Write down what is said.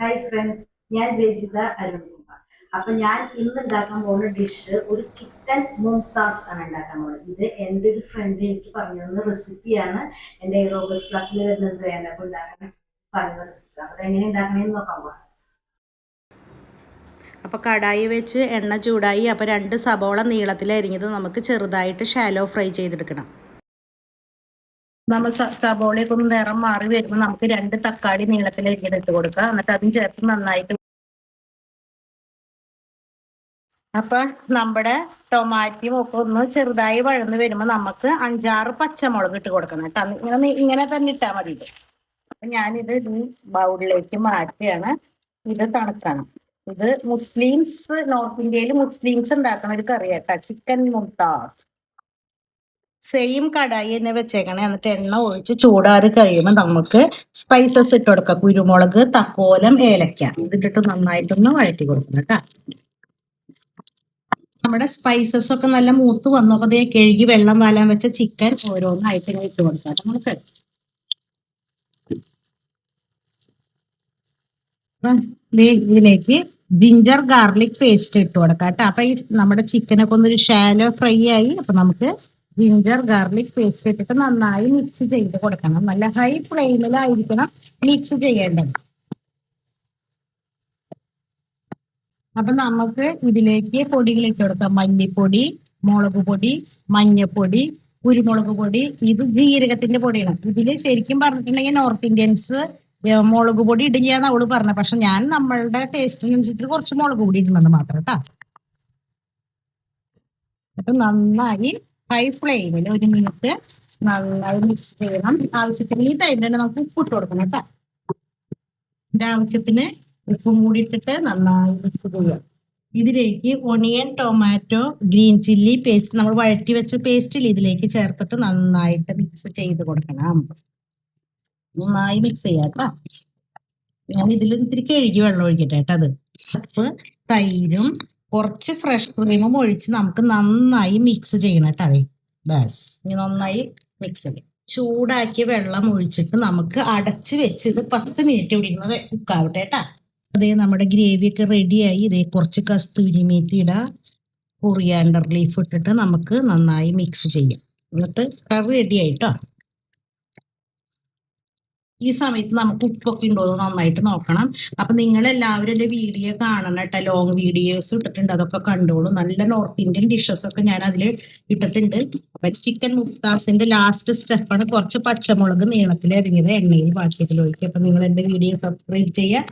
Hi friends, ഞാൻ രജിത അരുൺകുമാർ. അപ്പൊ ഞാൻ ഇന്ന് ഉണ്ടാക്കാൻ പോകുന്ന ഡിഷ് ഒരു ചിക്കൻ മുംതാസ് ആണ് ഉണ്ടാക്കാൻ പോകുന്നത്. ഇത് എൻ്റെ ഒരു ഫ്രണ്ട് എനിക്ക് പറഞ്ഞു തന്ന റെസിപ്പിയാണ്. എൻ്റെ എയറോബിക്സ് ക്ലാസ്സിൽ വരുന്ന സേനപ്പ് ഉണ്ടാക്കാൻ പറയുന്ന റെസിപ്പി. അപ്പൊ എങ്ങനെ ഉണ്ടാക്കണമെന്ന് നോക്കാൻ പോകാം. അപ്പോൾ കടായി വെച്ച് എണ്ണ ചൂടായി. അപ്പോൾ 2 സബോള നീളത്തിലരിഞ്ഞത് നമുക്ക് ചെറുതായിട്ട് ഷാലോ ഫ്രൈ ചെയ്തെടുക്കണം. നമ്മൾ സബോളയൊക്കെ ഒന്ന് നിറം മാറി വരുമ്പോൾ നമുക്ക് 2 തക്കാളി നീളത്തിലരിഞ്ഞത് ഇട്ട് കൊടുക്കാം. എന്നിട്ട് അതും ചേർത്ത് നന്നായിട്ട്. അപ്പൊ നമ്മുടെ ടൊമാറ്റോയും ഒക്കെ ഒന്ന് ചെറുതായി വഴന്ന് വരുമ്പോൾ നമുക്ക് 5-6 പച്ചമുളക് ഇട്ട് കൊടുക്കണം കേട്ടോ. ഇങ്ങനെ തന്നെ ഇട്ടാൽ മതി. അപ്പൊ ഞാനിത് ഈ ബൗളിലേക്ക് മാറ്റിയാണ്. ഇത് തണുക്കണം. ഇത് മുസ്ലിംസ്, നോർത്ത് ഇന്ത്യയിൽ മുസ്ലിംസ് ഉണ്ടാക്കുന്ന ഒരു കറി കേട്ടോ, ചിക്കൻ മുംതാസ്. സെയിം കടായി തന്നെ വെച്ചേക്കണേ. എന്നിട്ട് എണ്ണ ഒഴിച്ച് ചൂടാറി കഴിയുമ്പോൾ നമുക്ക് സ്പൈസസ് ഇട്ട് കൊടുക്കാം. കുരുമുളക്, തക്കോലം, ഏലക്ക ഇതിട്ടിട്ട് നന്നായിട്ടൊന്ന് വഴറ്റി കൊടുക്കണം കേട്ടോ. നമ്മുടെ സ്പൈസസ് ഒക്കെ നല്ല മൂത്ത് വന്നപ്പോൾ അതേ കഴുകി വെള്ളം വാലാൻ വെച്ച ചിക്കൻ ഓരോന്നായിട്ട് ഇട്ട് കൊടുക്കാം നമുക്ക്. ഇതിലേക്ക് ജിഞ്ചർ ഗാർലിക് പേസ്റ്റ് ഇട്ട് കൊടുക്കാം കേട്ടോ. അപ്പൊ ഈ നമ്മുടെ ചിക്കനൊക്കെ ഒന്നൊരു ഷാലോ ഫ്രൈ ആയി. അപ്പൊ നമുക്ക് ജിഞ്ചർ ഗാർലിക് പേസ്റ്റ് ഇട്ടിട്ട് നന്നായി മിക്സ് ചെയ്ത് കൊടുക്കണം. നല്ല ഹൈ ഫ്ലെയിമിലായിരിക്കണം മിക്സ് ചെയ്യേണ്ടത്. അപ്പൊ നമുക്ക് ഇതിലേക്ക് പൊടികൾ ഇട്ട് കൊടുക്കാം. മല്ലിപ്പൊടി, മുളക് പൊടി, മഞ്ഞപ്പൊടി, കുരുമുളക് പൊടി. ഇത് ജീരകത്തിന്റെ പൊടിയാണ്. ഇതില് ശരിക്കും പറഞ്ഞിട്ടുണ്ടെങ്കിൽ നോർത്ത് ഇന്ത്യൻസ് മുളക് പൊടി ഇടില്ലാന്ന് അവള് പറഞ്ഞത്. പക്ഷെ ഞാൻ നമ്മളുടെ ടേസ്റ്റിനനുസരിച്ച് കുറച്ച് മുളക് പൊടി ഇടുന്നത് മാത്രം കേട്ടോ. അപ്പൊ നന്നായി ഹൈ ഫ്ലെയിമിൽ 1 മിനിറ്റ് നന്നായി മിക്സ് ചെയ്യണം. ആവശ്യത്തിന് ഈ ടൈമിൽ തന്നെ നമുക്ക് ഉപ്പ് ഇട്ട് കൊടുക്കണം കേട്ടോ. ഇതിന്റെ ആവശ്യത്തിന് ഉപ്പും കൂടി ഇട്ടിട്ട് നന്നായി മിക്സ് ചെയ്യാം. ഇതിലേക്ക് onion, tomato, green chilli paste, നമ്മൾ വഴറ്റി വെച്ച പേസ്റ്റിൽ ഇതിലേക്ക് ചേർത്തിട്ട് നന്നായിട്ട് മിക്സ് ചെയ്ത് കൊടുക്കണം. നന്നായി മിക്സ് ചെയ്യാം കേട്ടോ. ഞാൻ ഇതിൽ ഇത്തിരി കഴുകി വെള്ളം ഒഴിക്കട്ടെ കേട്ടോ. അത് കപ്പ് തൈരും കുറച്ച് ഫ്രഷ് ക്രീമും ഒഴിച്ച് നമുക്ക് നന്നായി മിക്സ് ചെയ്യണം കേട്ടോ. അതെ, ബസ് ഇനി നന്നായി മിക്സ് ചെയ്യും. ചൂടാക്കിയ വെള്ളം ഒഴിച്ചിട്ട് നമുക്ക് അടച്ച് വെച്ച് ഇത് 10 മിനിറ്റ് ഇവിടെ ഇരുന്ന് കുക്കാവട്ടെ കേട്ടാ. അതേ നമ്മുടെ ഗ്രേവി ഒക്കെ റെഡിയായി. ഇതേ കുറച്ച് കസ്തൂരി മേത്തി ഇടാം, കൊറിയാണ്ടർ ലീഫ് ഇട്ടിട്ട് നമുക്ക് നന്നായി മിക്സ് ചെയ്യാം. എന്നിട്ട് കറി റെഡി ആയിട്ടോ. ഈ സമയത്ത് നമുക്ക് ഉപ്പൊക്കെ ഉണ്ടോ നന്നായിട്ട് നോക്കണം. അപ്പൊ നിങ്ങൾ എല്ലാവരും എൻ്റെ വീഡിയോ കാണണം കേട്ടോ. ലോങ് വീഡിയോസ് ഇട്ടിട്ടുണ്ട്, അതൊക്കെ കണ്ടോളൂ. നല്ല നോർത്ത് ഇന്ത്യൻ ഡിഷസ് ഒക്കെ ഞാൻ അതിൽ ഇട്ടിട്ടുണ്ട്. അപ്പൊ ചിക്കൻ മുംതാസിന്റെ ലാസ്റ്റ് സ്റ്റെപ്പാണ് കുറച്ച് പച്ചമുളക് നീളത്തിൽ അരിഞ്ഞത് എണ്ണയിൽ ബാക്കിയതിൽ ഒഴിക്കുക. അപ്പൊ നിങ്ങൾ എൻ്റെ വീഡിയോ സബ്സ്ക്രൈബ് ചെയ്യുക.